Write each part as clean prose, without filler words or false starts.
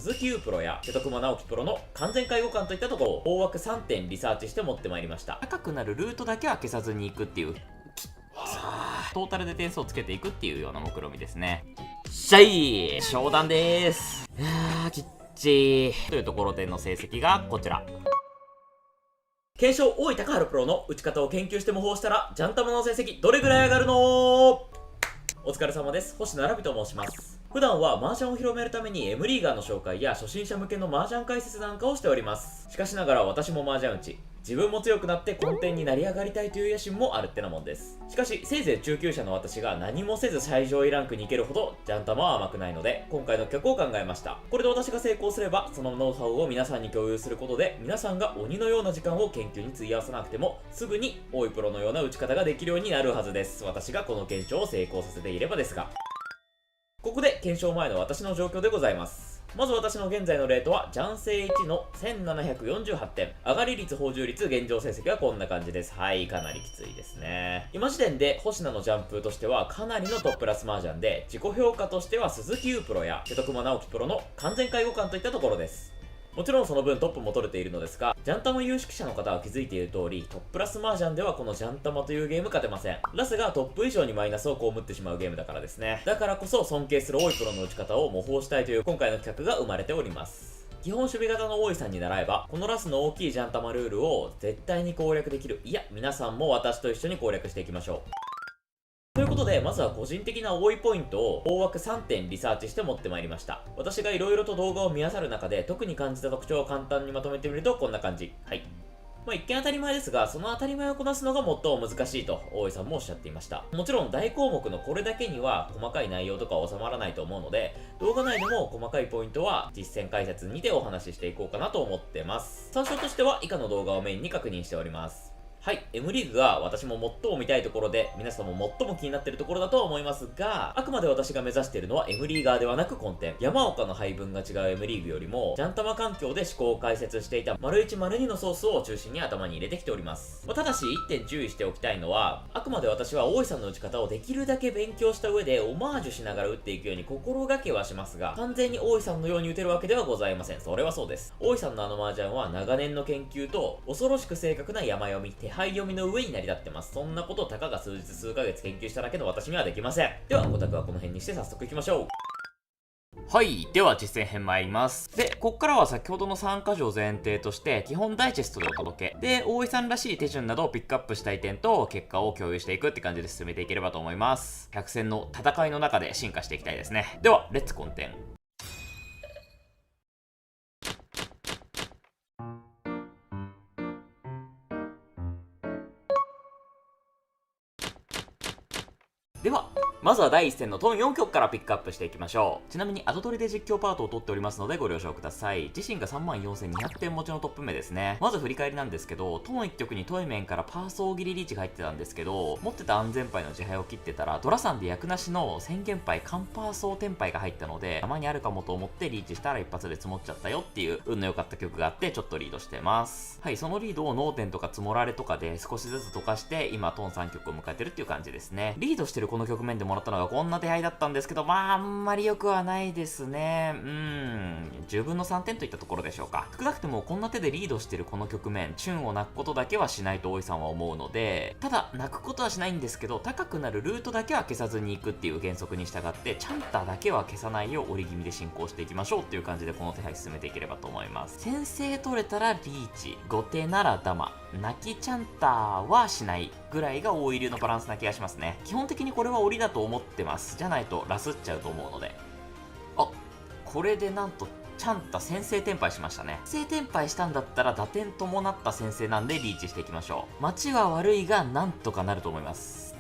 鈴木優プロや瀬戸熊直樹プロの完全介護官といったところを大枠3点リサーチして持ってまいりました。高くなるルートだけは消さずに行くっていうトータルで点数をつけていくっていうような目論見みですね。しゃい商談でーす。いやーきっちーというところでの成績がこちら。検証大井高春プロの打ち方を研究して模倣したらジャンタマの成績どれぐらい上がるの？お疲れ様です。星野ラビと申します。普段は麻雀を広めるために M リーガーの紹介や初心者向けの麻雀解説なんかをしております。しかしながら私も麻雀打ち、自分も強くなって根底に成り上がりたいという野心もあるってなもんです。しかしせいぜい中級者の私が何もせず最上位ランクに行けるほどジャンタマは甘くないので、今回の企画を考えました。これで私が成功すればそのノウハウを皆さんに共有することで、皆さんが鬼のような時間を研究に費やさなくてもすぐに大井プロのような打ち方ができるようになるはずです。私がこの検証を成功させていればですが、ここで検証前の私の状況でございます。まず私の現在のレートはジャンセイ1の1748点、上がり率宝珠率現状成績はこんな感じです。はい、かなりきついですね。今時点で星名のジャンプとしてはかなりのトップクラス麻雀で、自己評価としては鈴木優プロや瀬戸熊直樹プロの完全介護官といったところです。もちろんその分トップも取れているのですが、ジャンタマ有識者の方は気づいている通り、トップラス麻雀ではこのジャンタマというゲーム勝てません。ラスがトップ以上にマイナスを被ってしまうゲームだからですね。だからこそ尊敬する大井プロの打ち方を模倣したいという今回の企画が生まれております。基本守備型の大井さんに習えば、このラスの大きいジャンタマルールを絶対に攻略できる。いや、皆さんも私と一緒に攻略していきましょう。ということで、まずは個人的な多いポイントを大枠3点リサーチして持ってまいりました。私が色々と動画を見漁る中で特に感じた特徴を簡単にまとめてみるとこんな感じ。はい。一見当たり前ですが、その当たり前をこなすのが最も難しいと大井さんもおっしゃっていました。もちろん大項目のこれだけには細かい内容とかは収まらないと思うので、動画内でも細かいポイントは実践解説にてお話ししていこうかなと思ってます。参照としては以下の動画をメインに確認しております。はい、M リーグが私も最も見たいところで、皆さんも最も気になっているところだとは思いますが、あくまで私が目指しているのは M リーガーではなくコンテン。山岡の配分が違う M リーグよりも、ジャンタマ環境で思考を解説していた ①② のソースを中心に頭に入れてきております。ただし、1点注意しておきたいのは、あくまで私は大井さんの打ち方をできるだけ勉強した上で、オマージュしながら打っていくように心がけはしますが、完全に大井さんのように打てるわけではございません。それはそうです。大井さんの麻雀は長年の研究と、恐ろしく正確な山読み、手配読みの上に成り立ってます。そんなことをたかが数日数ヶ月研究しただけの私にはできません。では、オタクはこの辺にして早速行きましょう。はい。では実践編参ります。で、こっからは先ほどの3箇条を前提として、基本ダイジェストでお届け。で、大井さんらしい手順などをピックアップしたい点と、結果を共有していくって感じで進めていければと思います。百戦の戦いの中で進化していきたいですね。では、レッツコンテン。では、まずは第1戦のトン4局からピックアップしていきましょう。ちなみに後取りで実況パートを取っておりますのでご了承ください。自身が34,200点持ちのトップ目ですね。まず振り返りなんですけど、トン1局にトイメンからパーソー切りリーチが入ってたんですけど、持ってた安全牌の自敗を切ってたら、ドラさんで役なしの宣言牌カンパーソーテン牌が入ったので、山にあるかもと思ってリーチしたら一発で積もっちゃったよっていう運の良かった局があってちょっとリードしてます。はい、そのリードを脳天とか積もられとかで少しずつ溶かして今トン3局を迎えてるっていう感じですね。リードしてるこの局面でもらったのがこんな手配だったんですけど、あんまり良くはないですね。10分の3点といったところでしょうか。少なくてもこんな手でリードしてるこの局面、チュンを泣くことだけはしないと大井さんは思うので、ただ泣くことはしないんですけど、高くなるルートだけは消さずに行くっていう原則に従って、チャンターだけは消さないよう折り気味で進行していきましょうっていう感じでこの手配進めていければと思います。先制取れたらリーチ、後手ならダマ、泣きチャンターはしないぐらいが大井流のバランスな気がしますね。基本的にこれは折りだと思ってます。じゃないとラスっちゃうと思うので。これでなんとチャンタ先制転敗しましたね。先制転敗したんだったら打点伴った先制なんでリーチしていきましょう。待ちは悪いがなんとかなると思います。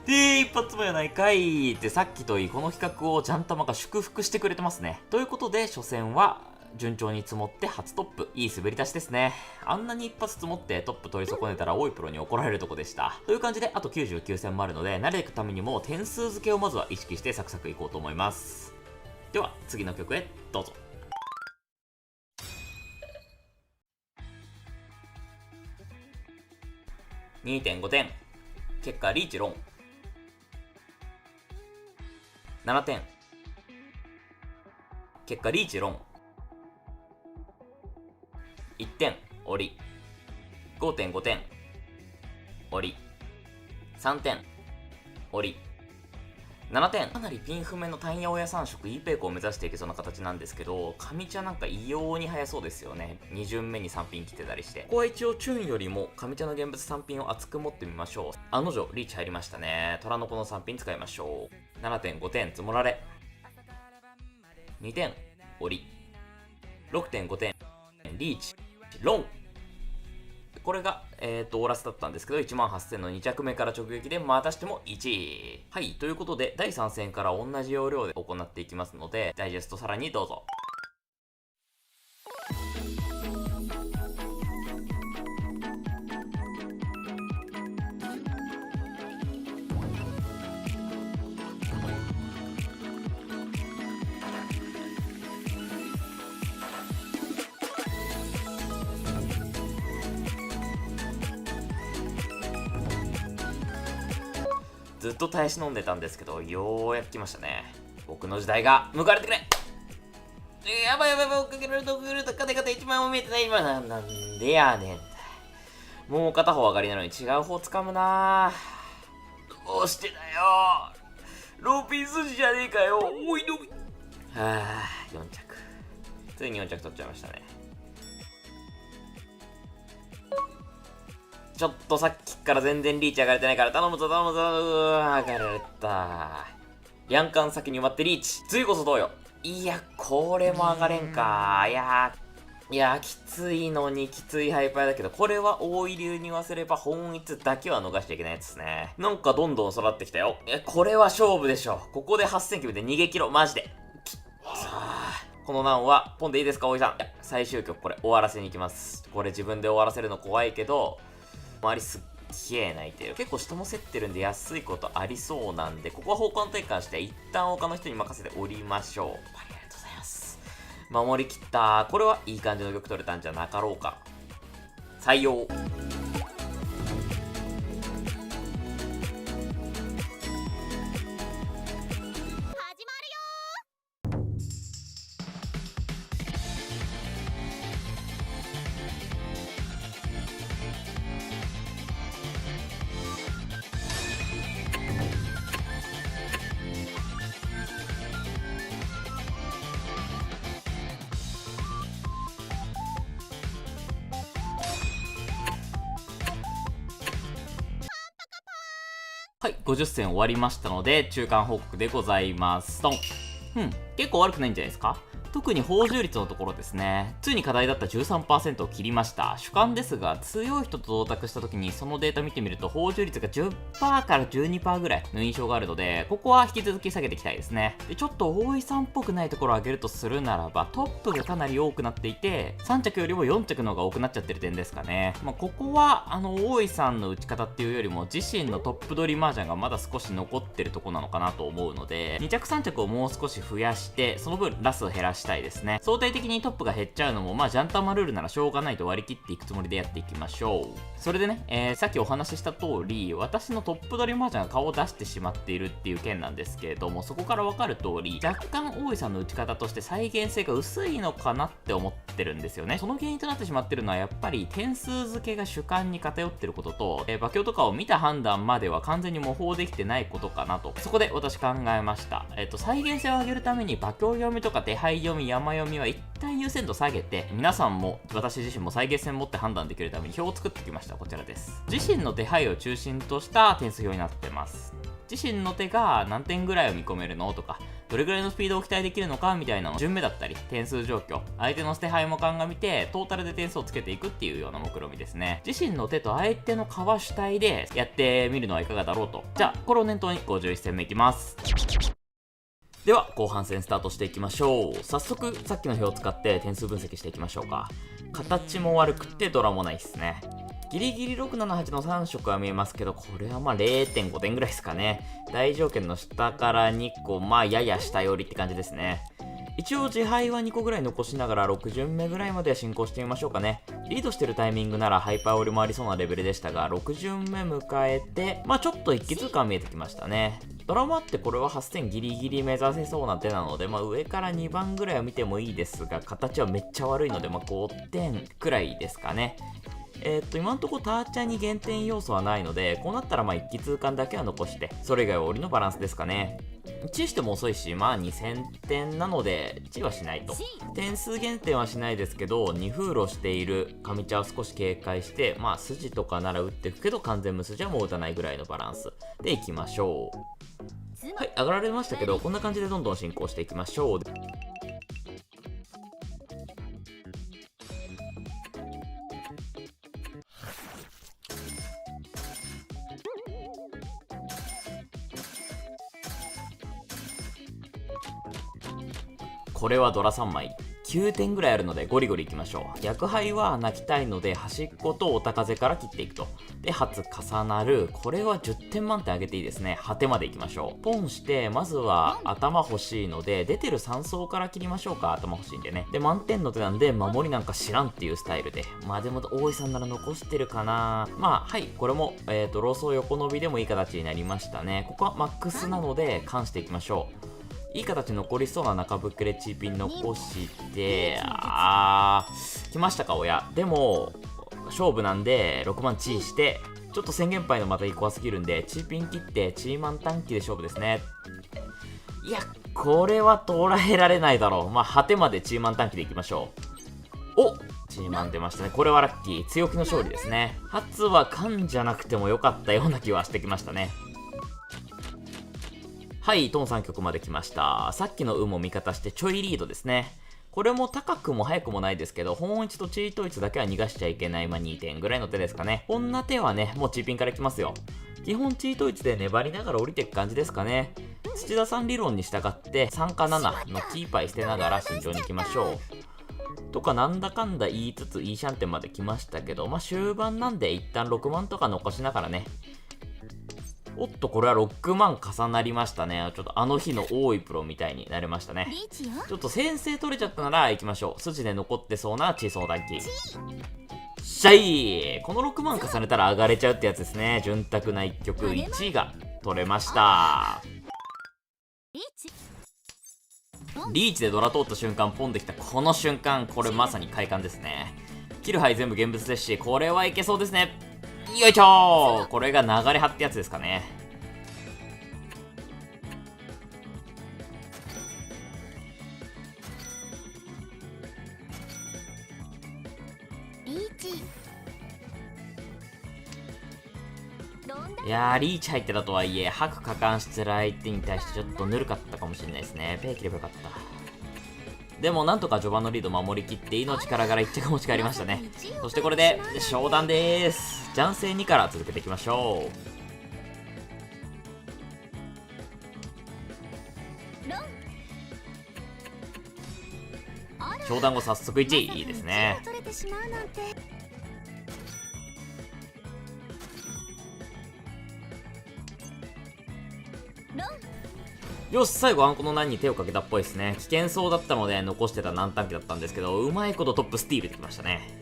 で、一発もやないかいってさっきといいこの企画をジャンタマが祝福してくれてますね。ということで初戦は順調に積もって初トップ。いい滑り出しですね。あんなに一発積もってトップ取り損ねたら大井プロに怒られるとこでした。という感じであと99戦もあるので、慣れていくためにも点数付けをまずは意識してサクサクいこうと思います。では次の曲へどうぞ。2.5 点。結果リーチロン。7点。結果リーチロン。1点、折り。5.5 点、折り。3点、折り。7点。かなりピン不明の単ヤオヤ3色 E ペイクを目指していけそうな形なんですけど、上茶なんか異様に速そうですよね。2巡目に3ピン来てたりして。ここは一応チュンよりも上茶の現物3ピンを厚く持ってみましょう。案の定リーチ入りましたね。虎の子の3ピン使いましょう。7.5 点、積もられ。2点、折り。6.5 点、リーチ、ロン。これが、オーラスだったんですけど、18000の2着目から直撃で、またしても1位。はい、ということで、第3戦から同じ要領で行っていきますので、ダイジェストさらにどうぞ。ずっと耐え忍んでたんですけど、ようやく来ましたね。僕の時代が迎えてくれ。やばいやばいやばい、追っかけられた、勝て1枚も見えてない。今なんでやねん。もう片方上がりなのに違う方掴むな。どうしてだよ。ローピン筋じゃねえかよ。おいのび。はぁ、4着。ついに4着取っちゃいましたね。ちょっとさっきから全然リーチ上がれてないから頼むぞ頼むぞ。上がられた。ヤンカン先に埋まってリーチ。次こそどうよ。いや、これも上がれんか。いや、きついのにきついハイパーだけど、これは大井流に言わせれば本一だけは逃しちゃいけないやつですね。なんかどんどん育ってきたよ。これは勝負でしょ。ここで8000決めて逃げ切ろう。マジで。この難は、ポンでいいですか、大井さん。いや、最終局これ終わらせに行きます。これ自分で終わらせるの怖いけど、周りすっげえ泣いてる。結構下も競ってるんで安いことありそうなんで、ここは方向転換して一旦他の人に任せておりましょう。ありがとうございます。守りきった。これはいい感じの玉取れたんじゃなかろうか。採用。はい、50戦終わりましたので、中間報告でございます。ドン。結構悪くないんじゃないですか。特に宝珠率のところですね。ついに課題だった 13% を切りました。主観ですが、強い人と同卓した時にそのデータ見てみると、宝珠率が 10% から 12% ぐらいの印象があるので、ここは引き続き下げていきたいですね。で、ちょっと大井さんっぽくないところを上げるとするならば、トップがかなり多くなっていて、3着よりも4着の方が多くなっちゃってる点ですかね。ここは、大井さんの打ち方っていうよりも、自身のトップ取り麻雀がまだ少し残ってるとこなのかなと思うので、2着3着をもう少し増やして、その分ラスを減らしたいですね。相対的にトップが減っちゃうのも、ジャンタマルールならしょうがないと割り切っていくつもりでやっていきましょう。それでね、さっきお話しした通り、私のトップ取り麻雀が顔を出してしまっているっていう件なんですけれども、そこからわかる通り、若干大井さんの打ち方として再現性が薄いのかなって思ってるんですよね。その原因となってしまってるのは、やっぱり点数付けが主観に偏ってることと、馬鏡とかを見た判断までは完全に模倣できてないことかなと。そこで私考えました。再現性を上げるために馬鏡読みとか手配読み、山読みは一旦優先度下げて、皆さんも私自身も再現性を持って判断できるために表を作ってきました。こちらです。自身の手配を中心とした点数表になってます。自身の手が何点ぐらいを見込めるのとか、どれぐらいのスピードを期待できるのかみたいなの順目だったり、点数状況、相手の手配も鑑みてトータルで点数をつけていくっていうような目論見ですね。自身の手と相手の川主体でやってみるのはいかがだろうと。じゃあこれを念頭に51戦目いきます。では後半戦スタートしていきましょう。早速さっきの表を使って点数分析していきましょうか。形も悪くてドラもないですね。ギリギリ678の3色は見えますけど、これは0.5 点ぐらいですかね。大条件の下から2個、やや下寄りって感じですね。一応自敗は2個ぐらい残しながら6巡目ぐらいまでは進行してみましょうかね。リードしてるタイミングならハイパー折りもありそうなレベルでしたが、6巡目迎えて、ちょっと一気通過見えてきましたね。ドラマってこれは8000ギリギリ目指せそうな手なので、上から2番ぐらいは見てもいいですが、形はめっちゃ悪いので、5点くらいですかね。今んとこターチャーに減点要素はないので、こうなったら一気通貫だけは残して、それ以外は折りのバランスですかね。チーしても遅いし、2000点なので、チーはしないと。点数減点はしないですけど、2封路している上茶を少し警戒して、筋とかなら打っていくけど、完全無筋はもう打たないぐらいのバランスでいきましょう。はい、上がられましたけど、こんな感じでどんどん進行していきましょう。これはドラ3枚。9点ぐらいあるのでゴリゴリいきましょう。逆牌は泣きたいので端っことおた風から切っていくと。で、初重なる。これは10点満点上げていいですね。果てまでいきましょう。ポンして、まずは頭欲しいので、出てる3層から切りましょうか。頭欲しいんでね。で、満点の手なんで、守りなんか知らんっていうスタイルで。でも、大井さんなら残してるかな。はい。これも、ローソー横伸びでもいい形になりましたね。ここはマックスなので、カンしていきましょう。いい形残りそうな中ぶっくれチーピン残して、来ましたか、親。でも、勝負なんで、6万チーして、ちょっと宣言杯のまた怖すぎるんで、チーピン切って、チーマン短期で勝負ですね。いや、これは捉えられないだろう。果てまでチーマン短期でいきましょう。お、チーマン出ましたね。これはラッキー。強気の勝利ですね。初は缶じゃなくてもよかったような気はしてきましたね。はい、トン3局まで来ました。さっきの運も味方してちょいリードですね。これも高くも速くもないですけど、本1とチート1だけは逃がしちゃいけない、2点ぐらいの手ですかね。こんな手はね、もうチーピンから来ますよ。基本チート1で粘りながら降りていく感じですかね。土田さん理論に従って3か7のキーパイ捨てながら慎重に行きましょう。とかなんだかんだ言いつついいシャンテンまで来ましたけど、終盤なんで一旦6万とか残しながらね。おっと、これは6万重なりましたね。ちょっとあの日の大井プロみたいになれましたね。ちょっと先制取れちゃったなら行きましょう。筋で残ってそうなチーソー短期。しゃい、この6万重ねたら上がれちゃうってやつですね。潤沢な1局1位が取れました。リーチでドラ通った瞬間ポンできたこの瞬間、これまさに快感ですね。切る牌全部現物ですし、これはいけそうですね。よいしょー、これが流れ派ってやつですかね。いやー、リーチ入ってたとはいえ、白果敢してる相手に対してちょっとぬるかったかもしれないですね。ペイ切ればよかった。でもなんとか序盤のリード守りきって命からがら1着持ち帰りましたね。そしてこれで商談でーす。ジャンセイ2から続けていきましょう。商談後早速1位いいですね。よし、最後あんこの難に手をかけたっぽいですね。危険そうだったので残してた難短期だったんですけど、うまいことトップスティールできましたね。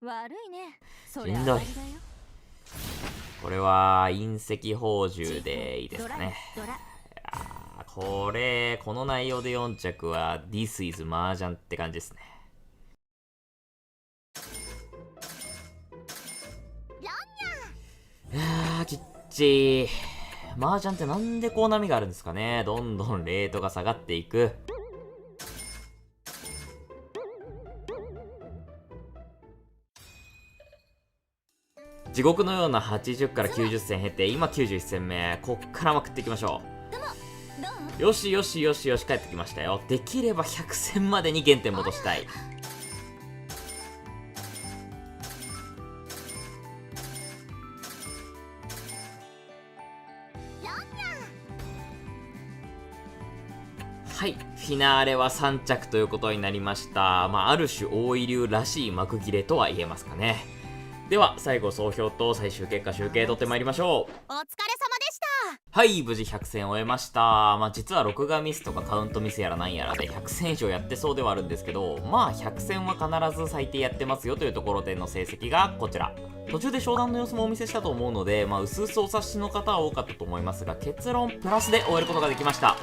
悪いね。しんどい。これは隕石宝珠でいいですかね。この内容で4着は This is 麻雀って感じですね。いやー、きっちー。麻雀ってなんでこう波があるんですかね。どんどんレートが下がっていく。地獄のような80から90戦経て、今91戦目。こっからまくっていきましょう。よしよしよしよし、帰ってきましたよ。できれば100戦までに原点戻したい。はい、フィナーレは3着ということになりました。ある種大井流らしい幕切れとは言えますかね。では最後総評と最終結果集計取ってまいりましょう。お疲れ様でした。はい、無事100戦終えました。実は録画ミスとかカウントミスやらなんやらで100戦以上やってそうではあるんですけど、100戦は必ず最低やってますよというところでの成績がこちら。途中で商談の様子もお見せしたと思うので、薄々お察しの方は多かったと思いますが、結論プラスで終えることができました。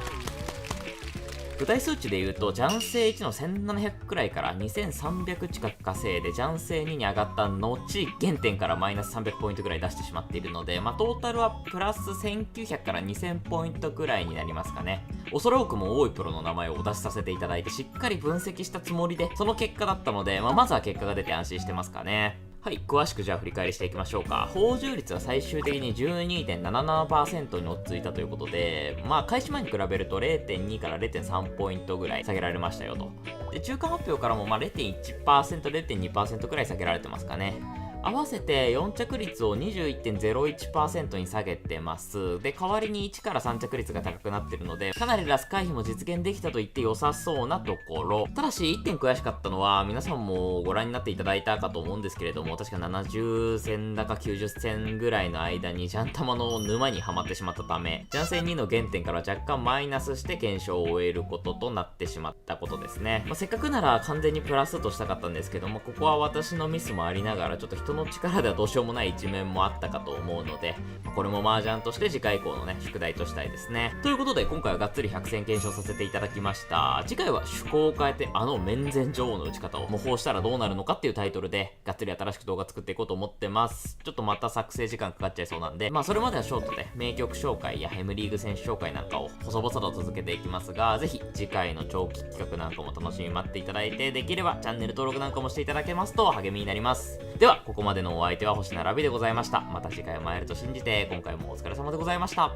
具体数値で言うと、ジャンセイ1の1700くらいから2300近く稼いで、ジャンセイ2に上がった後、原点からマイナス300ポイントくらい出してしまっているので、トータルはプラス1900から2000ポイントくらいになりますかね。恐れ多くも多いプロの名前をお出しさせていただいて、しっかり分析したつもりで、その結果だったので、まずは結果が出て安心してますかね。はい、詳しくじゃあ振り返りしていきましょうか。報酬率は最終的に 12.77% に落ち着いたということで、開始前に比べると 0.2 から 0.3 ポイントぐらい下げられましたよと。で、中間発表からも0.1%、0.2% くらい下げられてますかね。合わせて4着率を 21.01% に下げてます。で、代わりに1から3着率が高くなってるので、かなりラス回避も実現できたと言って良さそうなところ。ただし、1点悔しかったのは、皆さんもご覧になっていただいたかと思うんですけれども、確か70戦だか90戦ぐらいの間にジャン玉の沼にはまってしまったため、ジャンセン2の原点から若干マイナスして検証を終えることとなってしまったことですね。せっかくなら完全にプラスとしたかったんですけども、ここは私のミスもありながら、ちょっと人の力ではどうしようもない一面もあったかと思うので、これも麻雀として次回以降のね、宿題としたいですね。ということで、今回はがっつり100戦検証させていただきました。次回は趣向を変えて、面前女王の打ち方を模倣したらどうなるのかっていうタイトルで、がっつり新しく動画作っていこうと思ってます。ちょっとまた作成時間かかっちゃいそうなんで、それまではショートで名曲紹介やヘムリーグ選手紹介なんかを細々と続けていきますが、ぜひ次回の長期企画なんかも楽しみに待っていただいて、できればチャンネル登録なんかもしていただけますと励みになります。では、ここまでのお相手は星並びでございました。また次回も会えると信じて、今回もお疲れ様でございました。